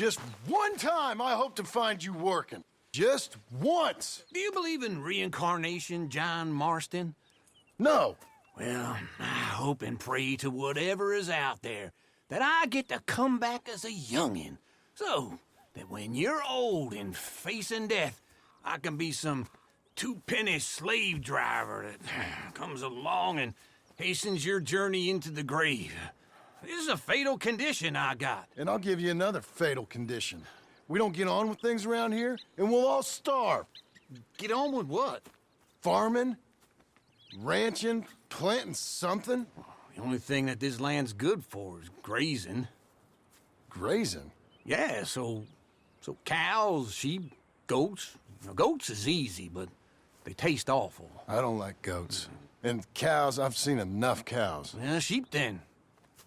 Just one time I hope to find you working. Just once. Do you believe in reincarnation, John Marston? No. Well, I hope and pray to whatever is out there that I get to come back as a youngin', so that when you're old and facing death, I can be some two-penny slave driver that comes along and hastens your journey into the grave. This is a fatal condition I got. And I'll give you another fatal condition. We don't get on with things around here, and we'll all starve. Get on with what? Farming, ranching, planting something. The only thing that this land's good for is grazing. Grazing? Yeah, so cows, sheep, goats. Now, goats is easy, but they taste awful. I don't like goats. And cows, I've seen enough cows. Yeah, sheep then.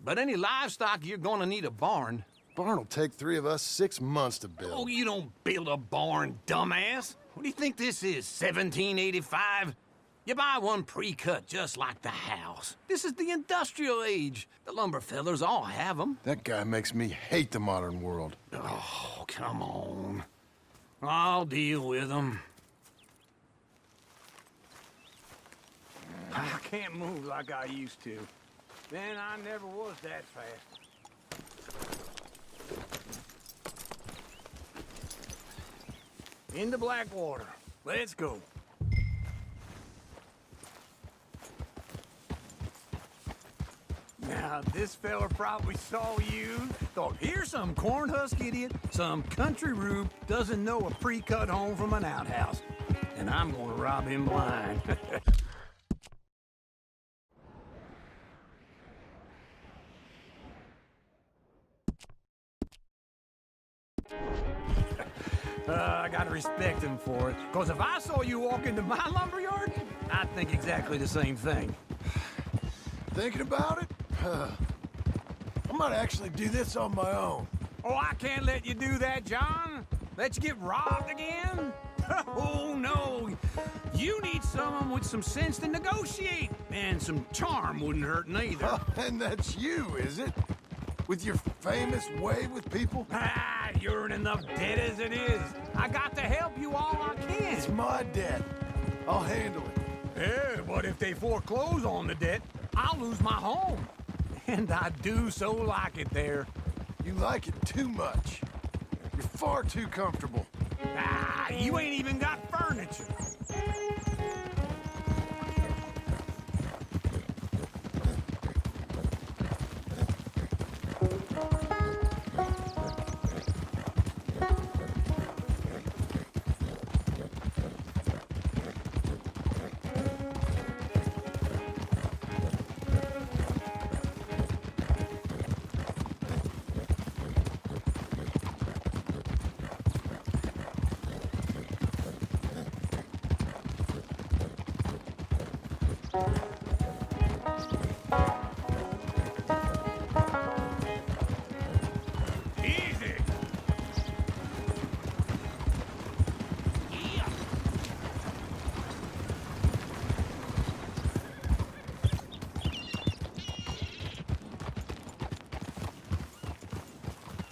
But any livestock, you're gonna need a barn. Barn will take 3 of us 6 months to build. Oh, you don't build a barn, dumbass. What do you think this is, 1785? You buy one pre-cut just like the house. This is the industrial age. The lumber fellers all have them. That guy makes me hate the modern world. Oh, come on. I'll deal with them. I can't move like I used to. Then I never was that fast. Into Blackwater. Let's go. Now, this fella probably saw you, thought, here's some cornhusk idiot, some country rube doesn't know a pre-cut home from an outhouse. And I'm gonna rob him blind. I gotta respect him for it. Because if I saw you walk into my lumberyard, I'd think exactly the same thing. Thinking about it? I might actually do this on my own. Oh, I can't let you do that, John. Let you get robbed again? Oh, no. You need someone with some sense to negotiate. And some charm wouldn't hurt neither. And that's you, is it? With your famous way with people? Ah, you're in enough debt as it is. I got to help you all I can. It's my debt. I'll handle it. Yeah, but if they foreclose on the debt, I'll lose my home. And I do so like it there. You like it too much. You're far too comfortable. Ah, you ain't even got furniture. Easy. Yeah.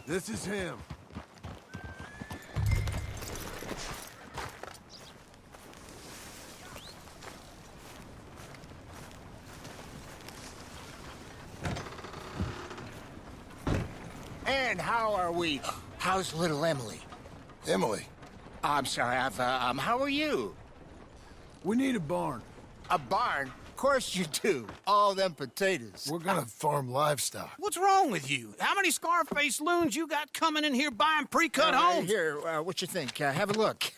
This is him. And how are we? How's little Emily? Emily, I'm sorry, how are you? we need a barn. A barn? Of course you do. All them potatoes. We're gonna farm livestock. What's wrong with you? How many Scarface loons you got coming in here buying pre-cut homes? Here, what you think? Have a look.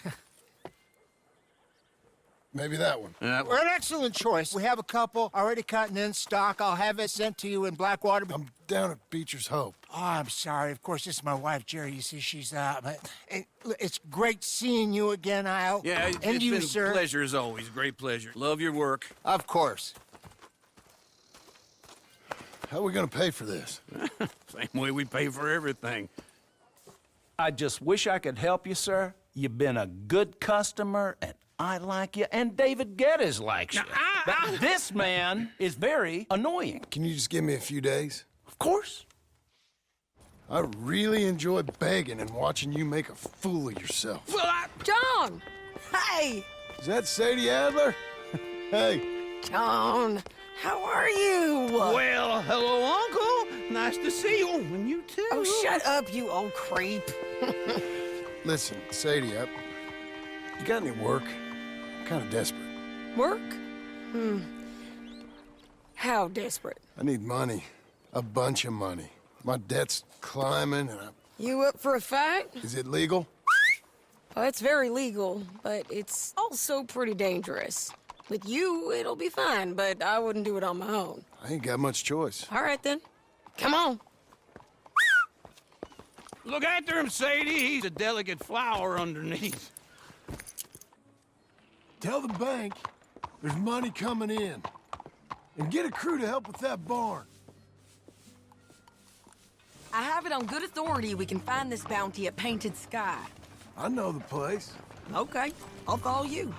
Maybe that one. We're an excellent choice. We have a couple already cutting in stock. I'll have it sent to you in Blackwater. I'm down at Beecher's Hope. Oh, I'm sorry. Of course, this is my wife, Jerry. You see, she's it's great seeing you again, Al. Yeah, and it's you, been sir. a pleasure as always. Great pleasure. Love your work. Of course. How are we gonna pay for this? Same way we pay for everything. I just wish I could help you, sir. You've been a good customer, and I like you, and David Geddes likes you. But this man is very annoying. Can you just give me a few days? Of course. I really enjoy begging and watching you make a fool of yourself. Well, John! Hey! Is that Sadie Adler? Hey, John, how are you? well, hello, Uncle. Nice to see you. And you too. Oh, shut up, you old creep. listen, Sadie, you got any work? I'm kind of desperate. Work? How desperate? I need money. A bunch of money. My debt's climbing, and You up for a fight? is it legal? Well, it's very legal, but it's also pretty dangerous. With you, it'll be fine, but I wouldn't do it on my own. I ain't got much choice. All right, then. Come on. Look after him, Sadie. He's a delicate flower underneath. Tell the bank there's money coming in. And get a crew to help with that barn. I have it on good authority we can find this bounty at Painted Sky. I know the place. Okay, I'll follow you.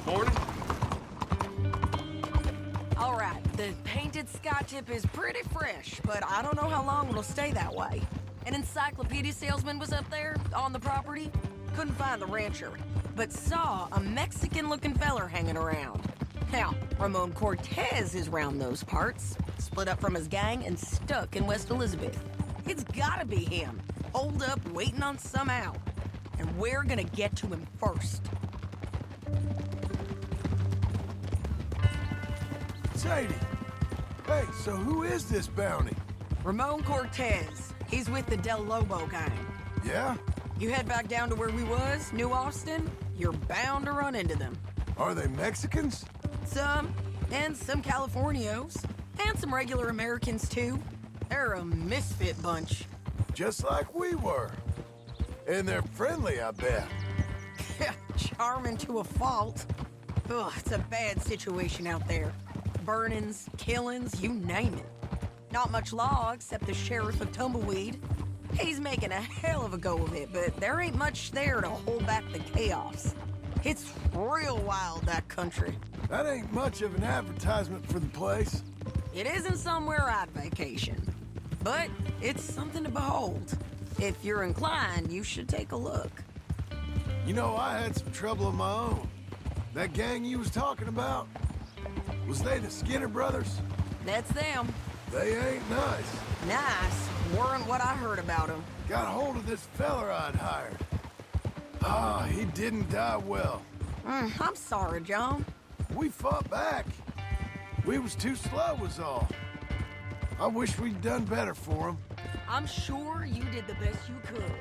Morning. All right, the Painted Sky tip is pretty fresh, but I don't know how long it'll stay that way. An encyclopedia salesman was up there on the property. Couldn't find the rancher, but saw a Mexican-looking feller hanging around. Now, Ramon Cortez is round those parts, split up from his gang and stuck in West Elizabeth. It's gotta be him, holed up waiting on some out. And we're gonna get to him first. Sadie. Hey, so who is this bounty? Ramon Cortez. He's with the Del Lobo gang. Yeah? You head back down to where we was, New Austin, you're bound to run into them. Are they Mexicans? Some, and some Californios, and some regular Americans too. They're a misfit bunch. Just like we were. And they're friendly, I bet. Charming to a fault. Ugh, it's a bad situation out there. Burnings, killings, you name it. Not much law except the sheriff of Tumbleweed. He's making a hell of a go of it, but there ain't much there to hold back the chaos. It's real wild, that country. That ain't much of an advertisement for the place. It isn't somewhere I'd vacation, but it's something to behold. If you're inclined, you should take a look. You know, I had some trouble of my own. That gang you was talking about, was they the Skinner brothers? That's them. They ain't nice. Nice. Weren't what I heard about them. Got hold of this feller I'd hired. Ah, he didn't die well. I'm sorry, John. We fought back. We was too slow was all. I wish we'd done better for him. I'm sure you did the best you could.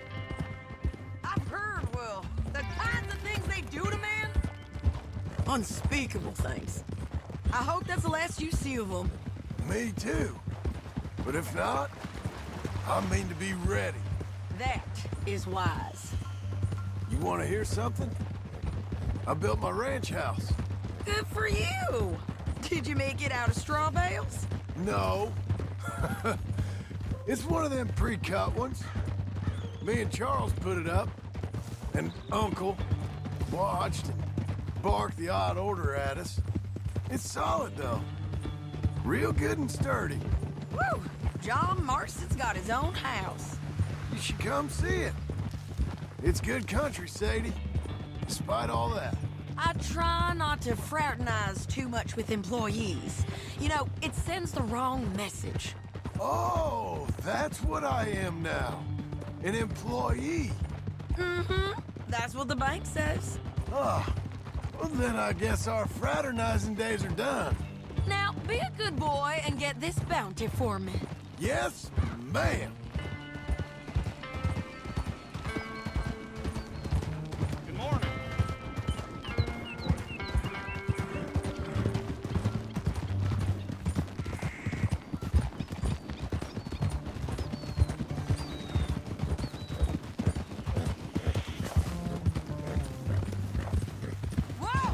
I've heard, well, the kinds of things they do to men. Unspeakable things. I hope that's the last you see of them. Me too. But if not, I mean to be ready. That is wise. You want to hear something? I built my ranch house. Good for you. Did you make it out of straw bales? No. It's one of them pre-cut ones. Me and Charles put it up. And Uncle watched and barked the odd order at us. It's solid, though. Real good and sturdy. Woo! John Marston's got his own house. You should come see it. It's good country, Sadie. Despite all that. I try not to fraternize too much with employees. You know, it sends the wrong message. Oh, that's what I am now. An employee. That's what the bank says. Ah, well then I guess our fraternizing days are done. Now, be a good boy and get this bounty for me. Yes, ma'am. Good morning. Whoa!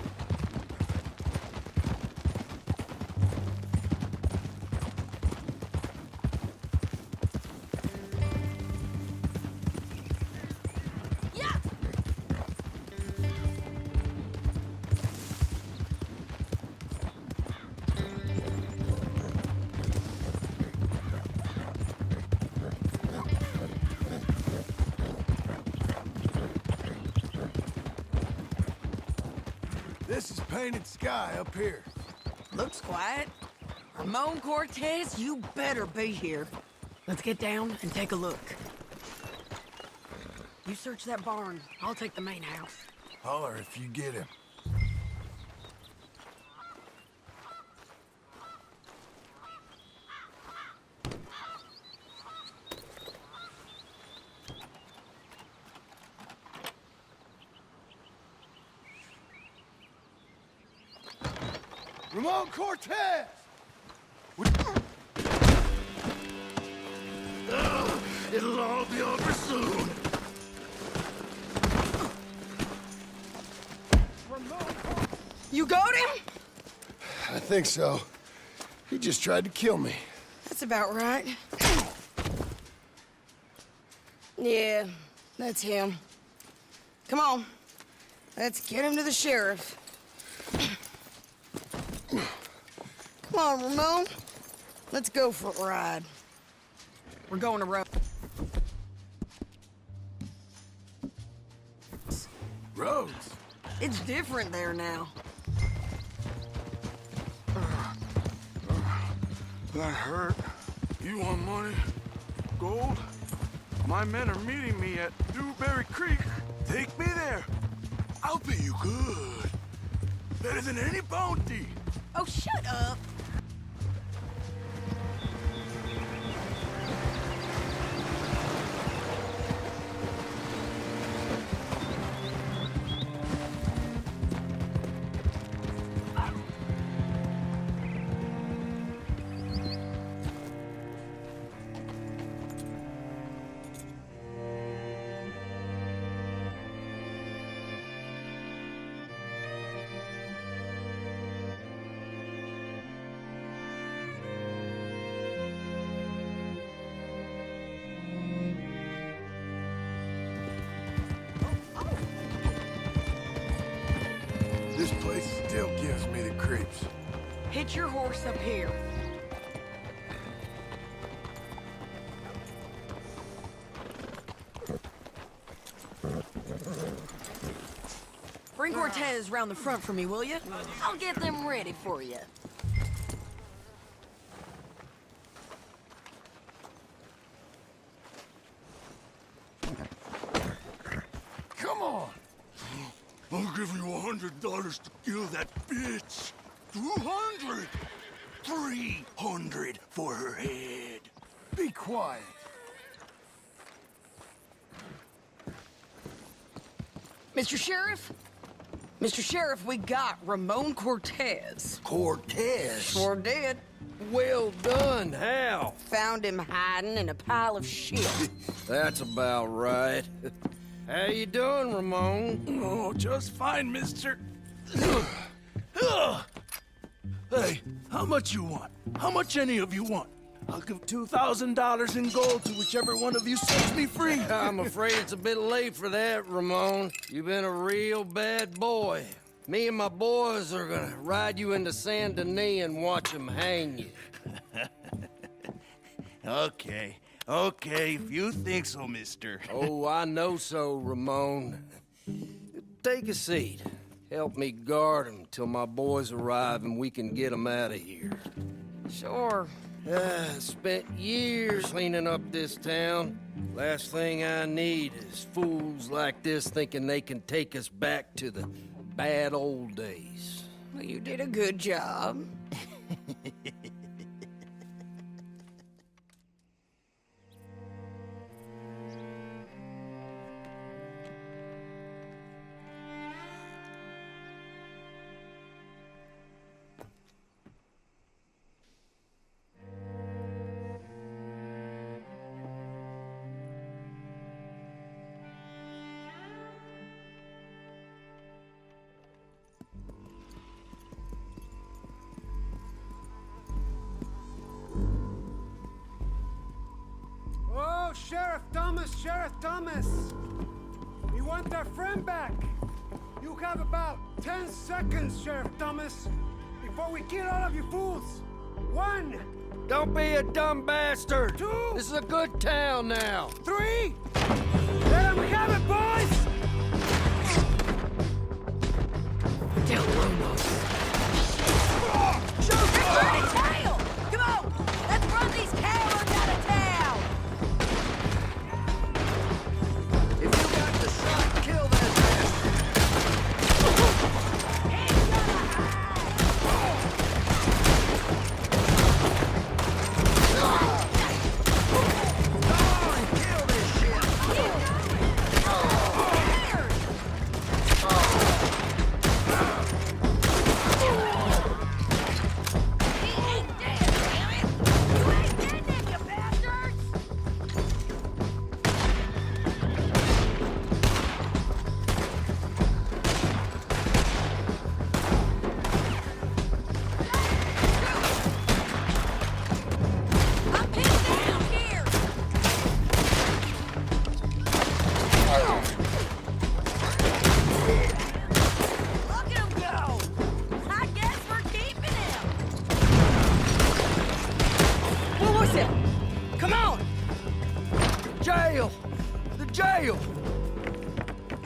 This is Painted Sky up here. Looks quiet. Ramon Cortez, you better be here. Let's get down and take a look. You search that barn. I'll take the main house. Holler if you get him. Ramon Cortez! It'll all be over soon. You got him? I think so. He just tried to kill me. That's about right. Yeah, that's him. Come on. Let's get him to the sheriff. Come on, Ramon. Let's go for a ride. We're going to Rhodes. Rhodes. It's different there now. That hurt. You want money? Gold? My men are meeting me at Dewberry Creek. Take me there. I'll pay you good. Better than any bounty. Oh, shut up. This place still gives me the creeps. Hitch your horse up here. Bring Cortez round the front for me, will you? I'll get them ready for you. Come on. I'll give you $100 to kill that bitch. 200. 300 for her head. Be quiet. Mr. Sheriff? Mr. Sheriff, we got Ramon Cortez. Cortez? Sure did. Well done, Hal. Found him hiding in a pile of shit. That's about right. How you doing, Ramon? Oh, just fine, mister. Hey, how much you want? How much any of you want? I'll give $2,000 in gold to whichever one of you sets me free. I'm afraid it's a bit late for that, Ramon. You've been a real bad boy. Me and my boys are gonna ride you into Saint Denis and watch them hang you. Okay, if you think so, mister. Oh, I know so, Ramon. Take a seat. Help me guard them till my boys arrive and we can get them out of here. Sure. Spent years cleaning up this town. Last thing I need is fools like this thinking they can take us back to the bad old days. Well, you did a good job. Oh, Sheriff Thomas! We want our friend back! You have about 10 seconds, Sheriff Thomas, before we kill all of you fools! 1! Don't be a dumb bastard! 2! This is a good town now! 3! Let him have it, boys! Tell Ramon Tail! Come on! Let's run these cowards out of town! If you got the shot, kill that bastard. I'm pinned down here! Look at him go! I guess we're keeping him! What was it? Come on! Jail! The jail!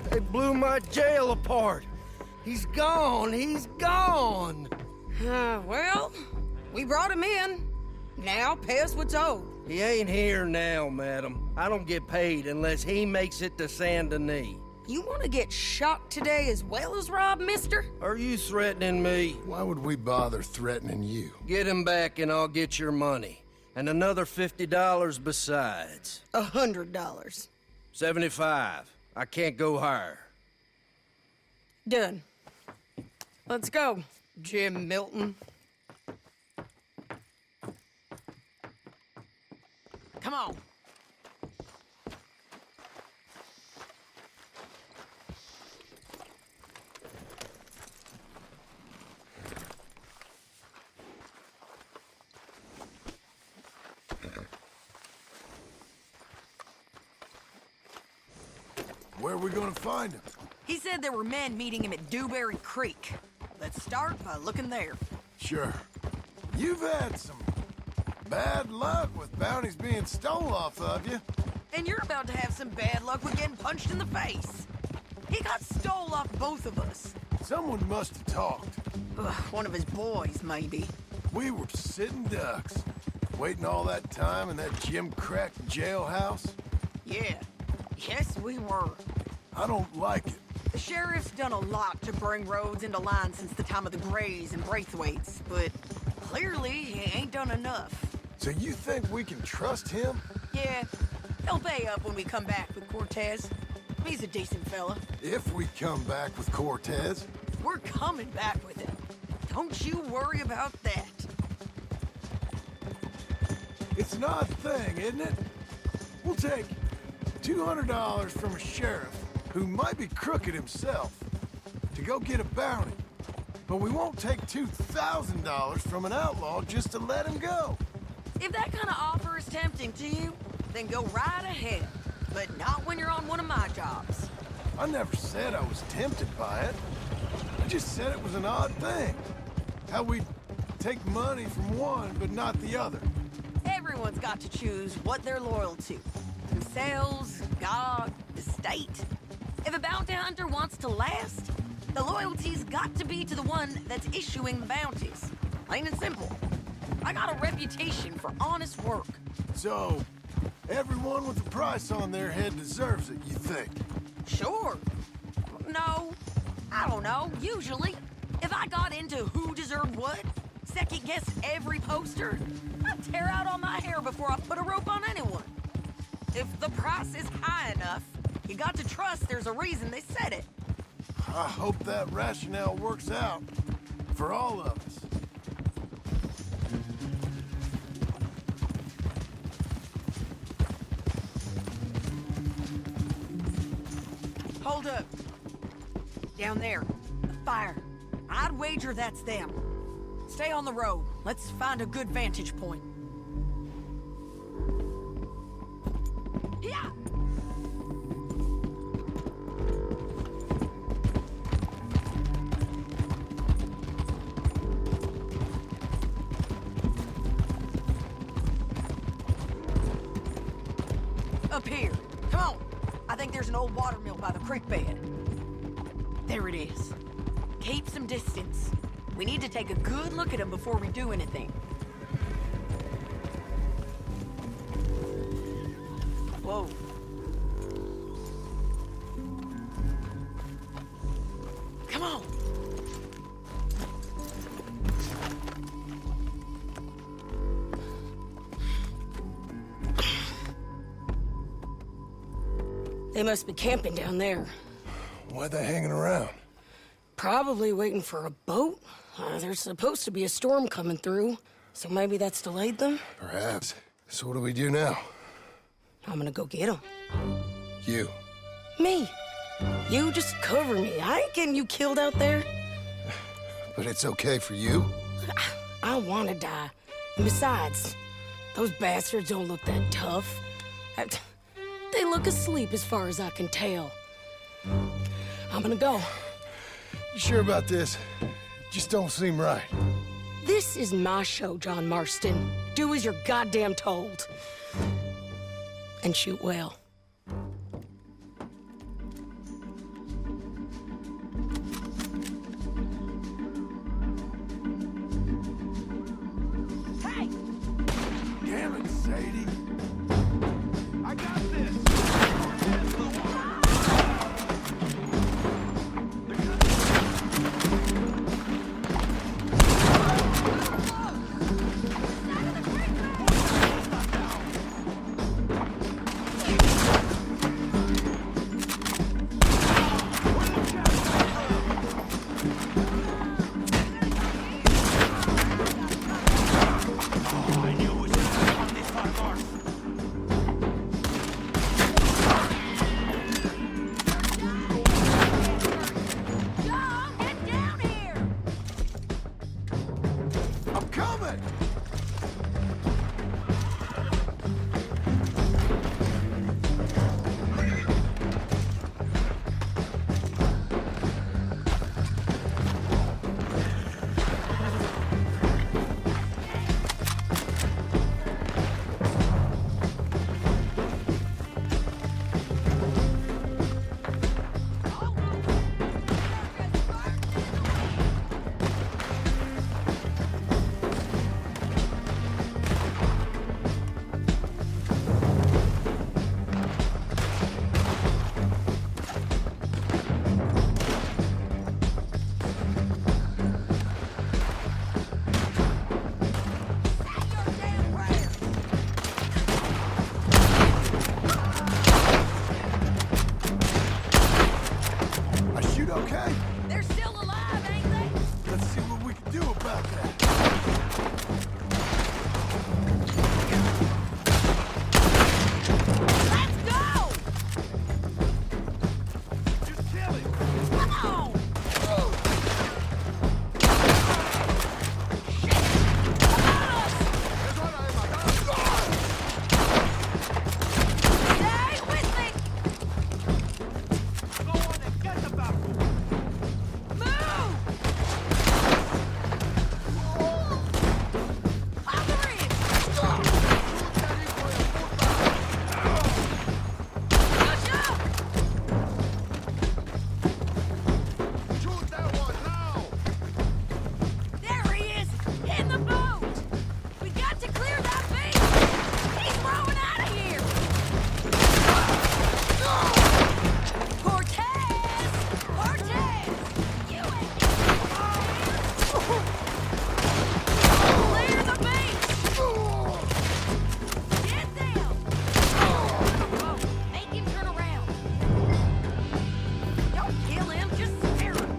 They blew my jail apart. He's gone. He's gone. Well, we brought him in. Now pay us what's owed. He ain't here now, madam. I don't get paid unless he makes it to Saint Denis. You want to get shot today as well as Rob, mister? Are you threatening me? Why would we bother threatening you? Get him back and I'll get your money. And another $50 besides. $100. 75. I can't go higher. Done. Let's go, Jim Milton. Come on! Where are we gonna find him? He said there were men meeting him at Dewberry Creek. Let's start by looking there. Sure. You've had some bad luck with bounties being stole off of you. And you're about to have some bad luck with getting punched in the face. He got stole off both of us. Someone must have talked. Ugh, one of his boys, maybe. We were sitting ducks, waiting all that time in that Jim Crack jailhouse. Yeah. Yes, we were. I don't like it. The sheriff's done a lot to bring roads into line since the time of the Grays and Braithwaites, but clearly he ain't done enough. So you think we can trust him? Yeah, he'll pay up when we come back with Cortez. He's a decent fella. If we come back with Cortez? We're coming back with him. Don't you worry about that. It's an odd thing, isn't it? We'll take $200 from a sheriff who might be crooked himself to go get a bounty. But we won't take $2,000 from an outlaw just to let him go. If that kind of offer is tempting to you, then go right ahead. But not when you're on one of my jobs. I never said I was tempted by it. I just said it was an odd thing. How we take money from one but not the other. Everyone's got to choose what they're loyal to. Themselves, God, the state. If a bounty hunter wants to last, the loyalty's got to be to the one that's issuing the bounties. Plain and simple. I got a reputation for honest work. So, everyone with a price on their head deserves it, you think? Sure. No. I don't know. Usually. If I got into who deserved what, second-guessed every poster, I'd tear out all my hair before I put a rope on anyone. If the price is high enough, you got to trust there's a reason they said it. I hope that rationale works out for all of us. Hold up. Down there. A fire. I'd wager that's them. Stay on the road. Let's find a good vantage point. Yeah! Up here. Come on. I think there's an old water mill by the creek bed. There it is. Keep some distance. We need to take a good look at him before we do anything. Whoa. Come on. They must be camping down there. Why they hanging around? Probably waiting for a boat. There's supposed to be a storm coming through, so maybe that's delayed them. Perhaps. So what do we do now? I'm gonna go get them. You. Me. You just cover me. I ain't getting you killed out there. But it's okay for you? I wanna die. And besides, those bastards don't look that tough. They look asleep as far as I can tell. I'm gonna go. You sure about this? Just don't seem right. This is my show, John Marston. Do as you're goddamn told. And shoot well. Hey! Damn it, Sadie. I got this. John, get down here! I'm coming! I shoot okay? They're still alive, ain't they? Let's see what we can do about that. Let's go! Just kill him. Come on! Stay with me! Move! Over it! Push up! Shoot that one now! There he is! In the boat! We got to clear that beach! He's rowing out of here! Cortez! Cortez! You ain't clear the beach! Get down! Whoa, make him turn around! Don't kill him, just scare him!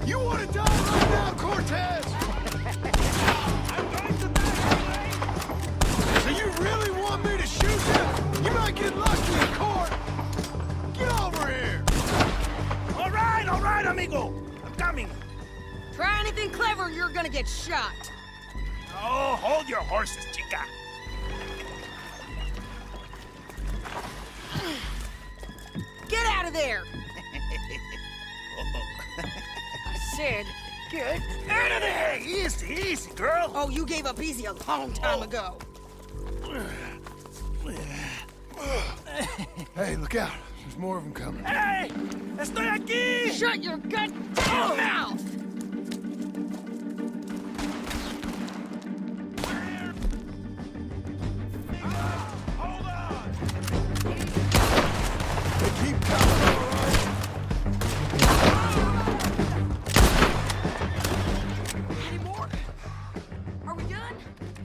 You want to die right now, Cortez? So you really want me to shoot him? You might get lucky in court. Get over here. All right, amigo. I'm coming. Try anything clever, you're gonna get shot. Oh, hold your horses, chica. Get out of there! I said, get Out of there! Easy, easy, girl. Oh, you gave up easy a long time ago. Hey, look out. There's more of them coming. Hey, estoy aquí. Shut your goddamn mouth!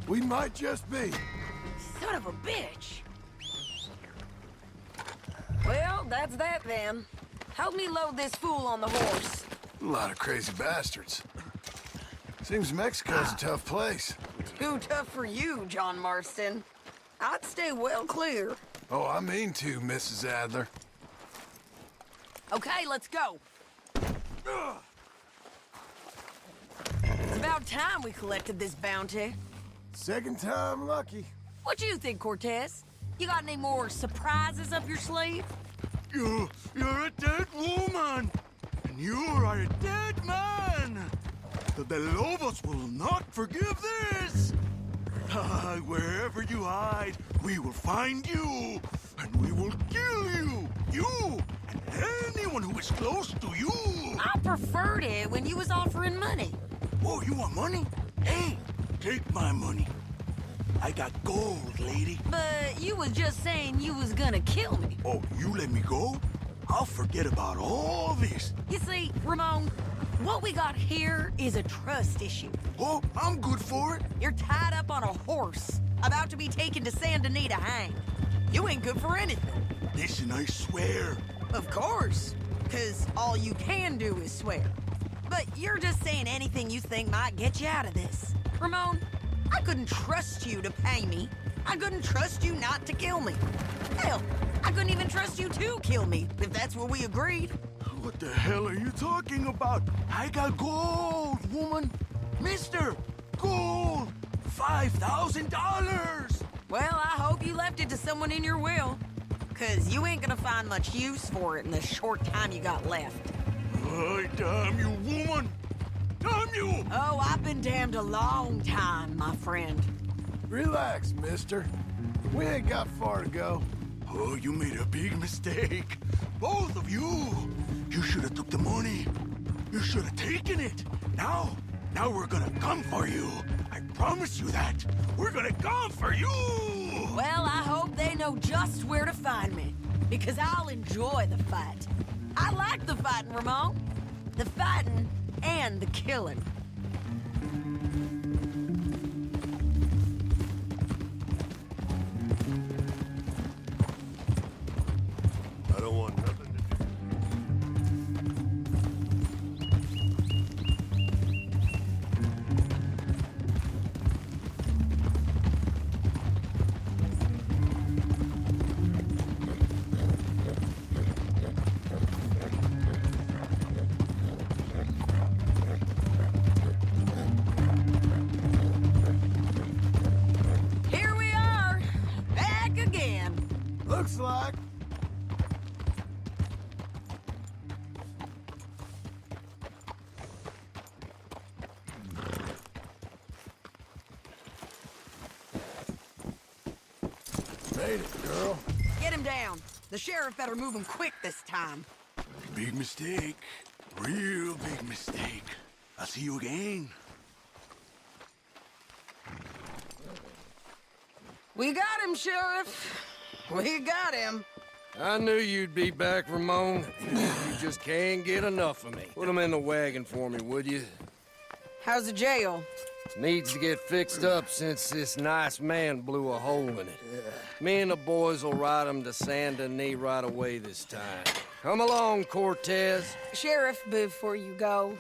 We might just be. Son of a bitch. Well, that's that then. Help me load this fool on the horse. A lot of crazy bastards. Seems Mexico's a tough place. Too tough for you, John Marston. I'd stay well clear. Oh, I mean to, Mrs. Adler. Okay, let's go. It's about time we collected this bounty. Second time lucky. What you think, Cortez? You got any more surprises up your sleeve? You're a dead woman, and you are a dead man. The Lobos will not forgive this. Wherever you hide, we will find you, and we will kill you. You and anyone who is close to you. I preferred it when you was offering money. Oh, you want money? Hey, take my money. I got gold, lady. But you was just saying you was gonna kill me. Oh, you let me go? I'll forget about all this. You see, Ramon, what we got here is a trust issue. Oh, I'm good for it. You're tied up on a horse, about to be taken to San Denis to hang. You ain't good for anything. Listen, I swear. Of course, because all you can do is swear. But you're just saying anything you think might get you out of this. Ramon, I couldn't trust you to pay me. I couldn't trust you not to kill me. Hell, I couldn't even trust you to kill me, if that's what we agreed. What the hell are you talking about? I got gold, woman. Mister, gold. $5,000. Well, I hope you left it to someone in your will. Because you ain't gonna find much use for it in the short time you got left. Ay, damn you, woman. Damn you. Oh, I've been damned a long time, my friend. Relax, mister. We ain't got far to go. Oh, you made a big mistake. Both of you. You should have took the money. You should have taken it. Now we're gonna come for you. I promise you that. We're gonna come for you. Well, I hope they know just where to find me. Because I'll enjoy the fight. I like the fighting, Ramon. The fighting and the killing. I don't want nothing to do. Here we are, back again. Looks like. Made it, girl. Get him down. The sheriff better move him quick this time. Big mistake. Real big mistake. I'll see you again. We got him, Sheriff. We got him. I knew you'd be back, Ramon. You just can't get enough of me. Put him in the wagon for me, would you? How's the jail? Needs to get fixed up since this nice man blew a hole in it. Me and the boys will ride him to San Denis right away this time. Come along, Cortez. Sheriff, before you go,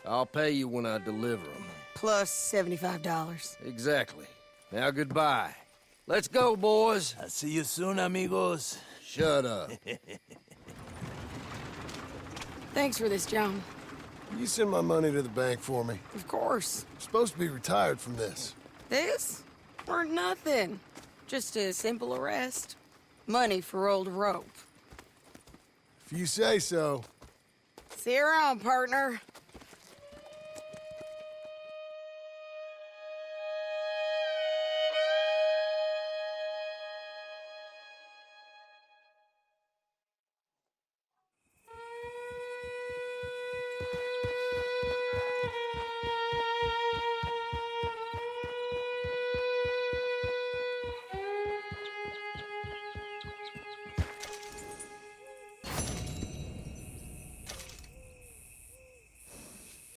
I'll pay you when I deliver him. plus $75. Exactly. Now, goodbye. Let's go, boys. I'll see you soon, amigos. Shut up. Thanks for this, John. You send my money to the bank for me. Of course. I'm supposed to be retired from this. This? Weren't nothing. Just a simple arrest. Money for old rope. If you say so. See you around, partner.